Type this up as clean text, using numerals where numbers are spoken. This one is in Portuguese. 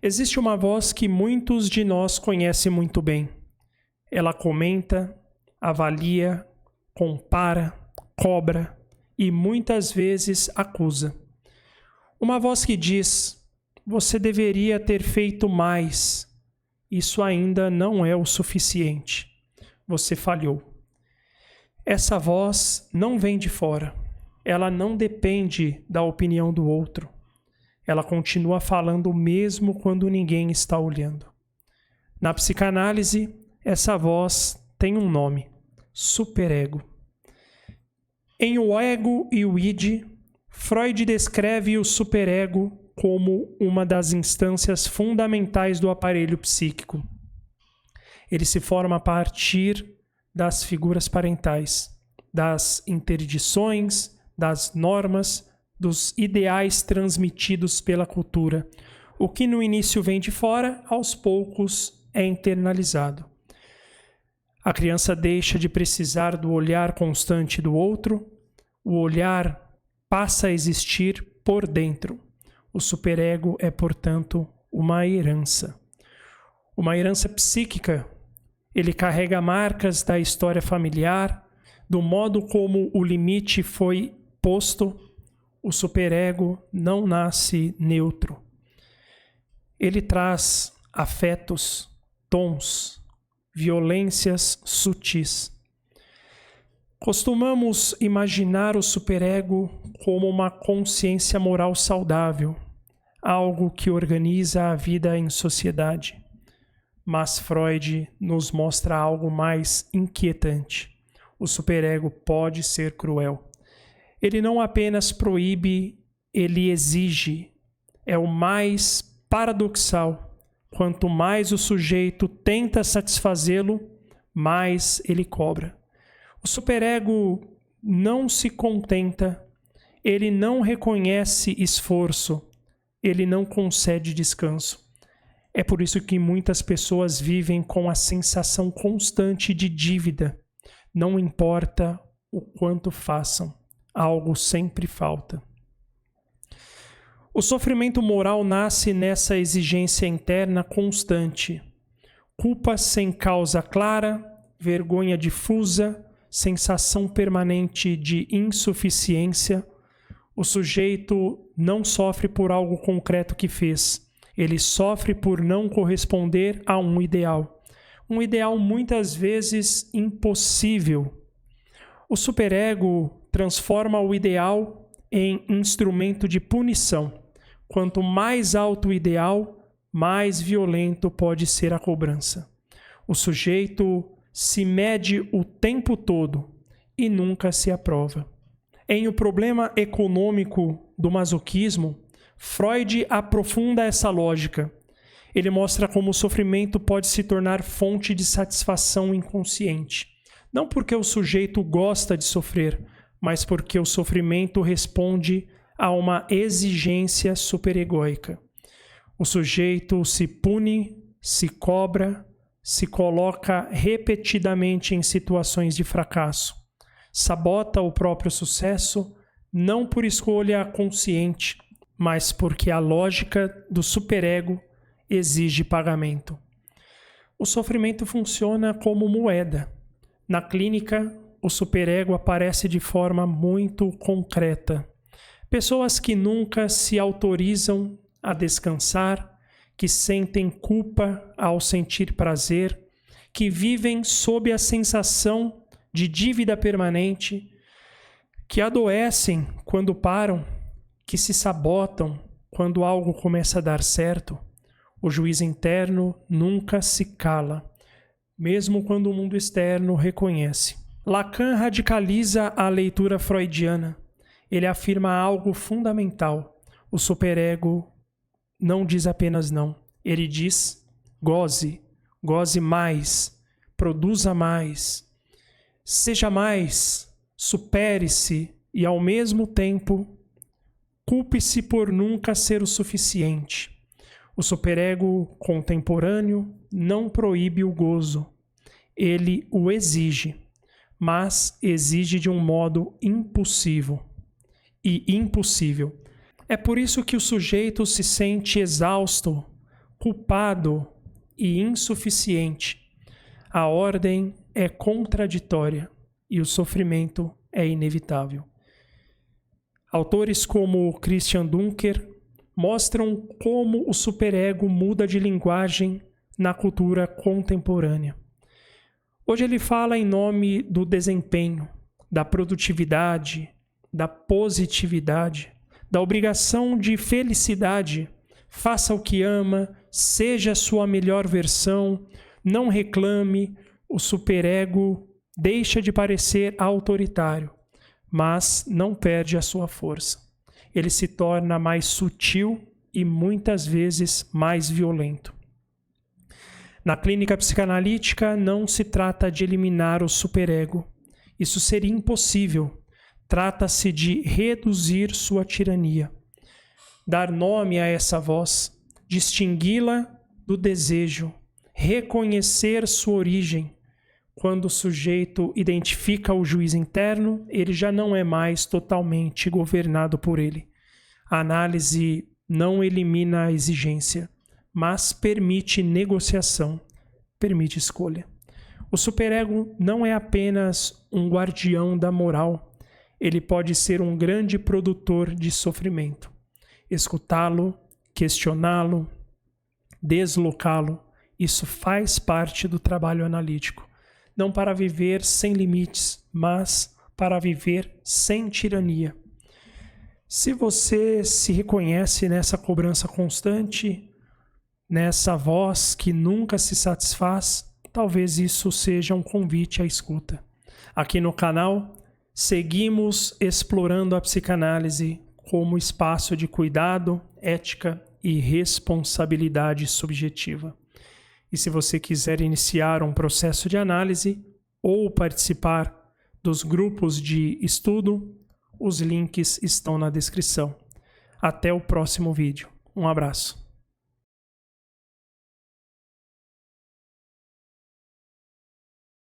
Existe uma voz que muitos de nós conhecem muito bem. Ela comenta, avalia, compara, cobra e muitas vezes acusa. Uma voz que diz: você deveria ter feito mais. Isso ainda não é o suficiente. Você falhou. Essa voz não vem de fora. Ela não depende da opinião do outro. Ela continua falando mesmo quando ninguém está olhando. Na psicanálise, essa voz tem um nome: superego. Em O Ego e o Id, Freud descreve o superego como uma das instâncias fundamentais do aparelho psíquico. Ele se forma a partir das figuras parentais, das interdições, das normas, dos ideais transmitidos pela cultura. O que no início vem de fora, aos poucos é internalizado. A criança deixa de precisar do olhar constante do outro, o olhar passa a existir por dentro. O superego é, portanto, uma herança. Uma herança psíquica. Ele carrega marcas da história familiar, do modo como o limite foi posto. O superego não nasce neutro. Ele traz afetos, tons, violências sutis. Costumamos imaginar o superego como uma consciência moral saudável, algo que organiza a vida em sociedade. Mas Freud nos mostra algo mais inquietante. O superego pode ser cruel. Ele não apenas proíbe, ele exige. É o mais paradoxal. Quanto mais o sujeito tenta satisfazê-lo, mais ele cobra. O superego não se contenta, ele não reconhece esforço, ele não concede descanso. É por isso que muitas pessoas vivem com a sensação constante de dívida. Não importa o quanto façam, algo sempre falta. O sofrimento moral nasce nessa exigência interna constante. Culpa sem causa clara, vergonha difusa, sensação permanente de insuficiência. O sujeito não sofre por algo concreto que fez. Ele sofre por não corresponder a um ideal. Um ideal muitas vezes impossível. O superego transforma o ideal em instrumento de punição. Quanto mais alto o ideal, mais violento pode ser a cobrança. O sujeito se mede o tempo todo e nunca se aprova. Em O Problema Econômico do Masoquismo, Freud aprofunda essa lógica. Ele mostra como o sofrimento pode se tornar fonte de satisfação inconsciente. Não porque o sujeito gosta de sofrer, mas porque o sofrimento responde a uma exigência superegóica. O sujeito se pune, se cobra, se coloca repetidamente em situações de fracasso. Sabota o próprio sucesso, não por escolha consciente, mas porque a lógica do superego exige pagamento. O sofrimento funciona como moeda. Na clínica, o superego aparece de forma muito concreta. Pessoas que nunca se autorizam a descansar, que sentem culpa ao sentir prazer, que vivem sob a sensação de dívida permanente, que adoecem quando param, que se sabotam quando algo começa a dar certo. O juiz interno nunca se cala, mesmo quando o mundo externo reconhece. Lacan radicaliza a leitura freudiana. Ele afirma algo fundamental. O superego não diz apenas não. Ele diz: goze, goze mais, produza mais, seja mais, supere-se e, ao mesmo tempo, culpe-se por nunca ser o suficiente. O superego contemporâneo não proíbe o gozo. Ele o exige, mas exige de um modo impulsivo e impossível. É por isso que o sujeito se sente exausto culpado e insuficiente. A ordem é contraditória e o sofrimento é inevitável. Autores como Christian Dunker mostram como o superego muda de linguagem na cultura contemporânea. Hoje ele fala em nome do desempenho, da produtividade, da positividade, da obrigação de felicidade. Faça o que ama, seja a sua melhor versão, não reclame. O superego deixa de parecer autoritário, mas não perde a sua força. Ele se torna mais sutil e muitas vezes mais violento. Na clínica psicanalítica não se trata de eliminar o superego. Isso seria impossível. Trata-se de reduzir sua tirania, dar nome a essa voz, distingui-la do desejo, reconhecer sua origem. Quando o sujeito identifica o juiz interno, ele já não é mais totalmente governado por ele. A análise não elimina a exigência, mas permite negociação, permite escolha. O superego não é apenas um guardião da moral, ele pode ser um grande produtor de sofrimento. Escutá-lo, questioná-lo, deslocá-lo, isso faz parte do trabalho analítico. Não para viver sem limites, mas para viver sem tirania. Se você se reconhece nessa cobrança constante, nessa voz que nunca se satisfaz, talvez isso seja um convite à escuta. Aqui no canal, seguimos explorando a psicanálise como espaço de cuidado, ética e responsabilidade subjetiva. E se você quiser iniciar um processo de análise ou participar dos grupos de estudo, os links estão na descrição. Até o próximo vídeo. Um abraço.